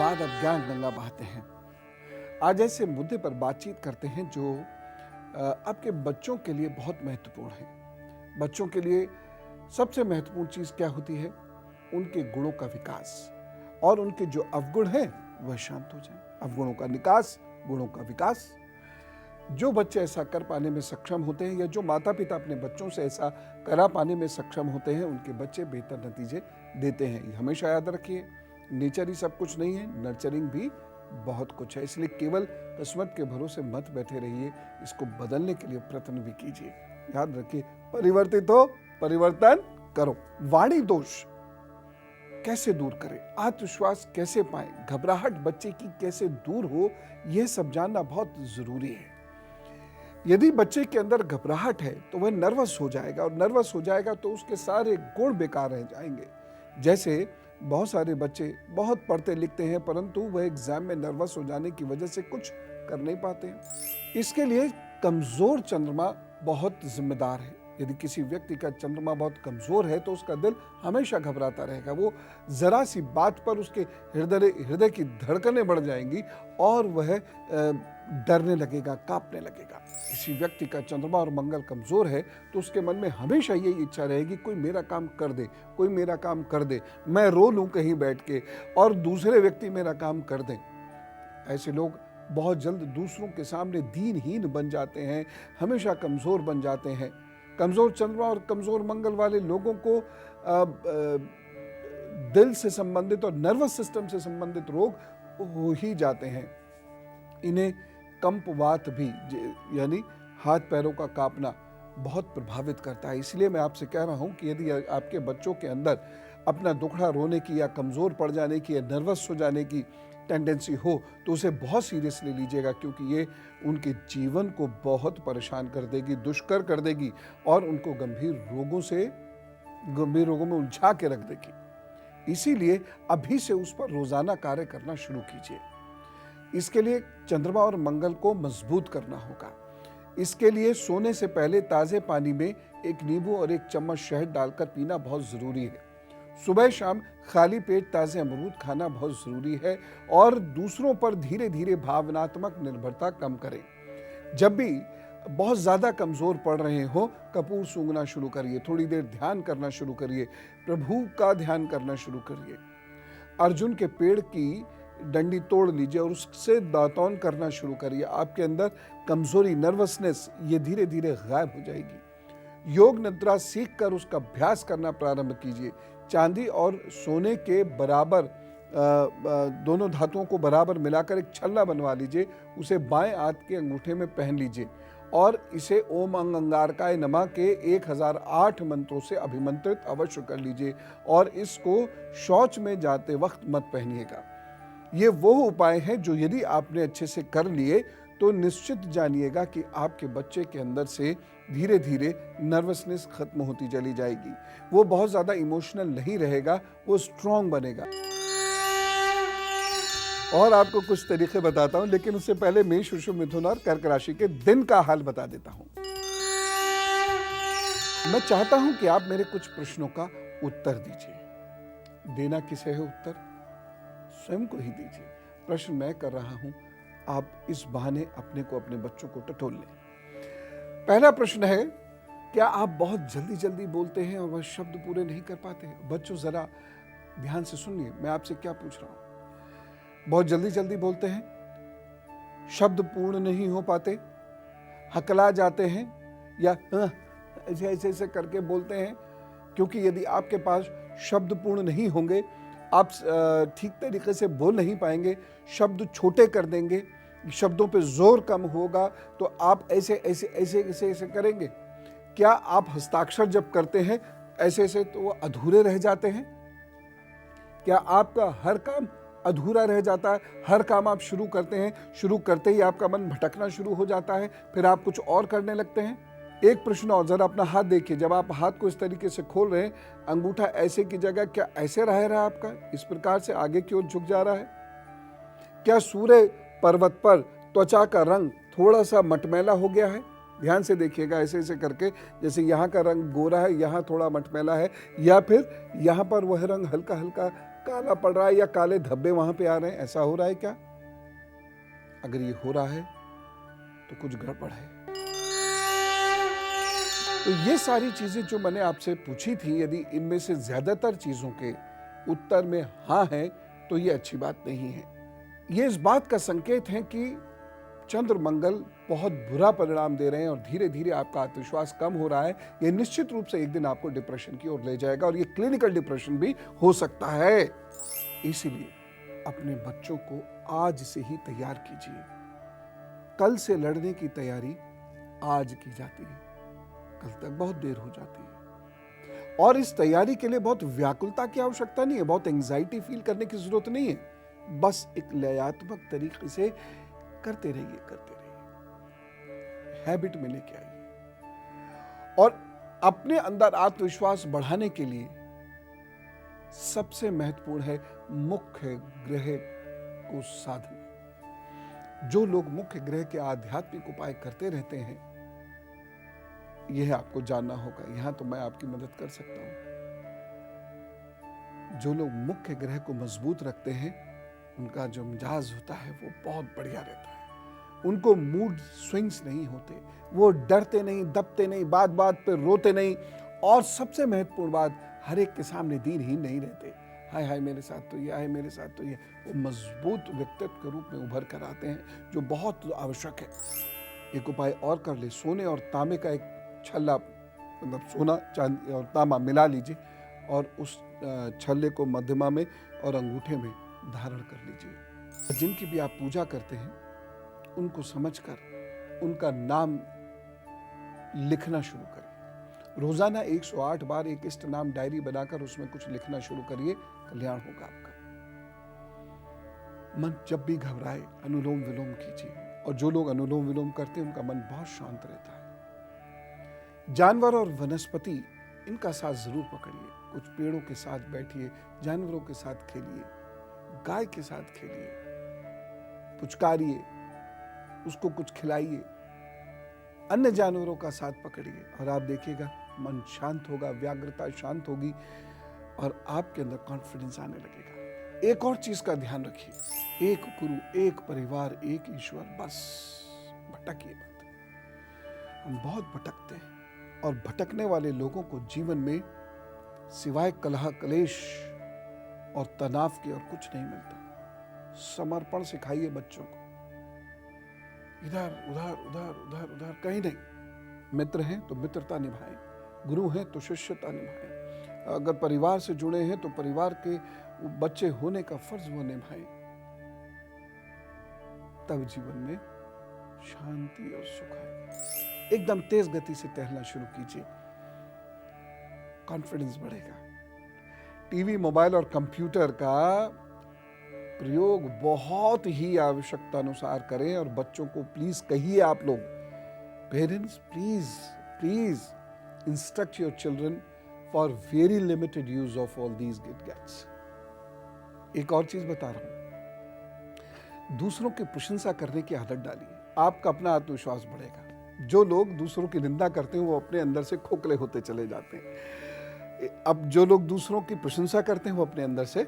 बाद अब ज्ञान गंगा बहाते हैं। आज ऐसे मुद्दे पर बातचीत करते हैं जो आपके बच्चों के लिए बहुत महत्वपूर्ण है। बच्चों के लिए सबसे महत्वपूर्ण चीज क्या होती है? उनके गुणों का विकास, और उनके जो अवगुण हैं वह शांत हो जाए। अवगुणों का निकास, गुणों का विकास। जो बच्चे ऐसा कर पाने में सक्षम होते हैं, या जो माता पिता अपने बच्चों से ऐसा करा पाने में सक्षम होते हैं, उनके बच्चे बेहतर नतीजे देते हैं। ये हमेशा याद रखिए, नेचर ही सब कुछ नहीं है, नर्चरिंग भी बहुत कुछ है। इसलिए केवल किस्मत के भरोसे मत बैठे रहिए, इसको बदलने के लिए प्रयत्न भी कीजिए। याद रखिए, परिवर्तित हो, परिवर्तन करो। वाणी दोष कैसे दूर करें, आत्मविश्वास कैसे पाएं, घबराहट बच्चे की कैसे दूर हो, यह सब जानना बहुत जरूरी है। यदि बच्चे के अंदर घबराहट है तो वह नर्वस हो जाएगा, और नर्वस हो जाएगा तो उसके सारे गुण बेकार रह जाएंगे। जैसे बहुत सारे बच्चे बहुत पढ़ते लिखते हैं, परंतु वह एग्जाम में नर्वस हो जाने की वजह से कुछ कर नहीं पाते हैं। इसके लिए कमजोर चंद्रमा बहुत जिम्मेदार है। यदि किसी व्यक्ति का चंद्रमा बहुत कमजोर है तो उसका दिल हमेशा घबराता रहेगा। वो जरा सी बात पर उसके हृदय की धड़कनें बढ़ जाएंगी और वह डरने लगेगा, कांपने लगेगा। किसी व्यक्ति का चंद्रमा और मंगल कमजोर है तो उसके मन में हमेशा यही इच्छा रहेगी, कोई मेरा काम कर दे, कोई मेरा काम कर दे, मैं रो लूं कहीं बैठ के और दूसरे व्यक्ति मेरा काम कर दें। ऐसे लोग बहुत जल्द दूसरों के सामने दीनहीन बन जाते हैं, हमेशा कमजोर बन जाते हैं। कमजोर चंद्रमा और कमजोर मंगल वाले लोगों को दिल से संबंधित और नर्वस सिस्टम से संबंधित रोग हो ही जाते हैं। इन्हें कंपवात भी, यानी हाथ पैरों का कांपना, बहुत प्रभावित करता है। इसलिए मैं आपसे कह रहा हूं कि यदि आपके बच्चों के अंदर अपना दुखड़ा रोने की या कमजोर पड़ जाने की या नर्वस हो जाने की टेंडेंसी हो तो उसे बहुत सीरियसली लीजिएगा, क्योंकि ये उनके जीवन को बहुत परेशान कर देगी, दुष्कर कर देगी और उनको गंभीर रोगों में उलझा के रख देगी। इसीलिए अभी से उस पर रोजाना कार्य करना शुरू कीजिए। इसके लिए चंद्रमा और मंगल को मजबूत करना होगा। इसके लिए सोने से पहले ताजे पानी में एक नींबू और एक चम्मच शहद डालकर पीना बहुत जरूरी है। सुबह शाम खाली पेट ताजे अमरूद खाना बहुत जरूरी है, और दूसरों पर धीरे धीरे भावनात्मक निर्भरता कम करें। जब भी बहुत ज्यादा कमजोर पड़ रहे हो, कपूर सूंघना शुरू करिए, थोड़ी देर ध्यान करना शुरू करिए, प्रभु का ध्यान करना शुरू करिए। अर्जुन के पेड़ की डंडी तोड़ लीजिए और उससे दातौन करना शुरू करिए। आपके अंदर कमजोरी, नर्वसनेस, ये धीरे धीरे गायब हो जाएगी। योग निद्रा सीख कर उसका अभ्यास करना प्रारंभ कीजिए। चांदी और सोने के बराबर दोनों धातुओं को बराबर मिलाकर एक छल्ला बनवा लीजिए, उसे बाएं हाथ के अंगूठे में पहन लीजिए और इसे ओम अंगारकाय नमः के 1008 मंत्रों से अभिमंत्रित अवश्य कर लीजिए, और इसको शौच में जाते वक्त मत पहनिएगा। ये वो उपाय हैं जो यदि आपने अच्छे से कर लिए तो निश्चित जानिएगा कि आपके बच्चे के अंदर से धीरे धीरे नर्वसनेस खत्म होती चली जाएगी। वो बहुत ज्यादा इमोशनल नहीं रहेगा, वो स्ट्रांग बनेगा। और आपको कुछ तरीके बताता हूं, लेकिन उससे पहले मेष, वृषभ, मिथुन और कर्क राशि के दिन का हाल बता देता हूं। मैं चाहता हूं कि आप मेरे कुछ प्रश्नों का उत्तर दीजिए। देना किसे है उत्तर? स्वयं को ही दीजिए। प्रश्न मैं कर रहा हूं, आप इस बहाने अपने को, अपने बच्चों को टटोल लें। पहला प्रश्न है, क्या आप बहुत जल्दी जल्दी बोलते हैं और वह शब्द पूरे नहीं कर पाते हैं? बच्चों जरा ध्यान से सुनिए, मैं आपसे क्या पूछ रहा हूं। बहुत जल्दी जल्दी बोलते हैं, शब्द पूर्ण नहीं हो पाते, हकला जाते हैं, या ऐसे ऐसे ऐसे करके बोलते हैं? क्योंकि यदि आपके पास शब्द पूर्ण नहीं होंगे, आप ठीक तरीके से बोल नहीं पाएंगे, शब्द छोटे कर देंगे, शब्दों पे जोर कम होगा, तो आप ऐसे ऐसे ऐसे ऐसे ऐसे करेंगे। क्या आप हस्ताक्षर जब करते हैं ऐसे ऐसे तो वो अधूरे रह जाते हैं? क्या आपका हर काम अधूरा रह जाता है? हर काम आप शुरू करते हैं, शुरू करते ही आपका मन भटकना शुरू हो जाता है, फिर आप कुछ और करने लगते हैं? एक प्रश्न और, जरा अपना हाथ देखिए। जब आप हाथ को इस तरीके से खोल रहे हैं, अंगूठा ऐसे की जगह क्या ऐसे रह रहा है आपका, इस प्रकार से आगे की ओर झुक जा रहा है? क्या सूर्य पर्वत पर त्वचा का रंग थोड़ा सा मटमैला हो गया है? ध्यान से देखिएगा, ऐसे ऐसे करके, जैसे यहाँ का रंग गोरा है, यहाँ थोड़ा मटमैला है, या फिर यहाँ पर वह रंग हल्का हल्का काला पड़ रहा है या काले धब्बे वहां पे आ रहे हैं, ऐसा हो रहा है क्या? अगर ये हो रहा है तो कुछ गड़बड़ है। तो ये सारी चीजें जो मैंने आपसे पूछी थी, यदि इनमें से ज्यादातर चीजों के उत्तर में हाँ है तो ये अच्छी बात नहीं है। ये इस बात का संकेत है कि चंद्र मंगल बहुत बुरा परिणाम दे रहे हैं और धीरे धीरे आपका आत्मविश्वास कम हो रहा है। ये निश्चित रूप से एक दिन आपको डिप्रेशन की ओर ले जाएगा और ये क्लिनिकल डिप्रेशन भी हो सकता है। इसीलिए अपने बच्चों को आज से ही तैयार कीजिए। कल से लड़ने की तैयारी आज की जाती है, कल तक बहुत देर हो जाती है। और इस तैयारी के लिए बहुत व्याकुलता की आवश्यकता नहीं है, बहुत एंजाइटी फील करने की जरूरत नहीं है। बस एक लयात्मक तरीके से करते रहिए, हैबिट में लेके आइए। और अपने अंदर आत्मविश्वास बढ़ाने के लिए सबसे महत्वपूर्ण है मुख्य ग्रह को साधना। जो लोग मुख्य ग्रह के आध्यात्मिक उपाय करते रहते हैं, यह आपको जानना होगा। यहां तो मैं आपकी मदद कर सकता हूं। जो लोग मुख्य ग्रह को मजबूत रखते हैं, उनका जो मिजाज होता है वो बहुत बढ़िया रहता है। उनको मूड स्विंग्स नहीं होते, वो डरते नहीं, दबते नहीं, बात बात पे रोते नहीं, और सबसे महत्वपूर्ण बात, हर एक के सामने दीनहीन नहीं रहते। हाय हाय मेरे साथ तो ये, हाय मेरे साथ तो ये। वो मजबूत व्यक्तित्व के रूप में उभर कर आते हैं, जो बहुत आवश्यक है। एक उपाय और कर ले, सोने और तांबे का एक छल्ला, मतलब सोना चांदी और तांबा मिला लीजिए और उस छल्ले को मध्यमा में और अंगूठे में धारण कर लीजिए। जिनकी भी आप पूजा करते हैं, उनको समझकर उनका नाम लिखना शुरू करिए। रोजाना 108 बार एक इष्ट नाम डायरी बनाकर उसमें कुछ लिखना शुरू करिए, कल्याण होगा आपका। मन जब भी घबराए अनुलोम विलोम कीजिए, और जो लोग अनुलोम विलोम करते हैं उनका मन बहुत शांत रहता है। जानवर और वनस्पति, इनका साथ जरूर पकड़िए। कुछ पेड़ों के साथ बैठिए, जानवरों के साथ खेलिए, गाय के साथ खेलिए, पुचकारिए, उसको कुछ खिलाइए, अन्य जानवरों का साथ पकड़िए, और आप देखिएगा मन शांत होगा, व्याग्रता शांत होगी और आपके अंदर कॉन्फिडेंस आने लगेगा। एक और चीज का ध्यान रखिए, एक गुरु, एक परिवार, एक ईश्वर, बस भटकिए मत। हम बहुत भटकते हैं, और भटकने वाले लोगों को जीवन में सिवाय कलह, कलेश और तनाव के और कुछ नहीं मिलता। समर्पण सिखाइए बच्चों को, इधर उधर उधर उधर उधर कहीं नहीं। मित्र हैं तो मित्रता निभाएं, गुरु हैं तो शिष्यता निभाएं, अगर परिवार से जुड़े हैं तो परिवार के बच्चे होने का फर्ज वो निभाएं। तब जीवन में शांति और सुख आएगा। एकदम तेज गति से टहलना शुरू कीजिए, कॉन्फिडेंस बढ़ेगा। टीवी, मोबाइल और कंप्यूटर का प्रयोग बहुत ही आवश्यकता अनुसार करें, और बच्चों को प्लीज कहिए, आप लोग parents please please instruct your children for very limited use of all these gadgets. एक और चीज बता रहा हूं, दूसरों की प्रशंसा करने की आदत डालिए, आपका अपना आत्मविश्वास बढ़ेगा। जो लोग दूसरों की निंदा करते हैं वो अपने अंदर से खोखले होते चले जाते हैं। अब जो लोग दूसरों की प्रशंसा करते हैं वो अपने अंदर से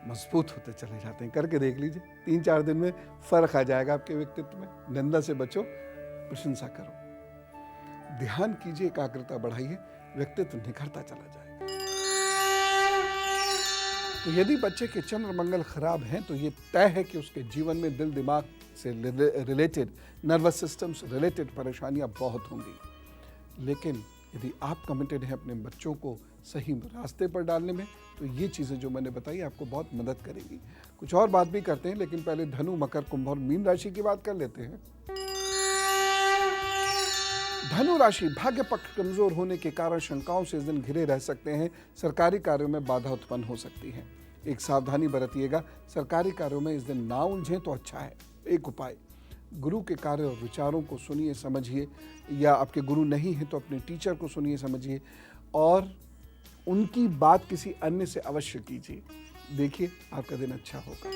मजबूत होते चले जाते हैं। करके देख लीजिए, 3-4 दिन में फर्क आ जाएगा आपके व्यक्तित्व में। निंदा से बचो, प्रशंसा करो, ध्यान कीजिए, एकाग्रता बढ़ाइए, व्यक्तित्व निखरता चला जाएगा। तो यदि बच्चे के चंद्र मंगल खराब हैं तो ये तय है कि उसके जीवन में दिल दिमाग से रिलेटेड, नर्वस सिस्टम से रिलेटेड परेशानियां बहुत होंगी। लेकिन यदि आप कमिटेड हैं अपने बच्चों को सही रास्ते पर डालने में, तो ये चीज़ें जो मैंने बताई आपको बहुत मदद करेगी। कुछ और बात भी करते हैं, लेकिन पहले धनु, मकर, कुंभ और मीन राशि की बात कर लेते हैं। धनु राशि, भाग्य पक्ष कमजोर होने के कारण शंकाओं से इस दिन घिरे रह सकते हैं। सरकारी कार्यों में बाधा उत्पन्न हो सकती है, एक सावधानी बरतिएगा। सरकारी कार्यों में इस दिन ना उलझें तो अच्छा है। एक उपाय, गुरु के कार्य और विचारों को सुनिए, समझिए, या आपके गुरु नहीं है तो अपने टीचर को सुनिए, समझिए, और उनकी बात किसी अन्य से अवश्य कीजिए। देखिए आपका दिन अच्छा होगा।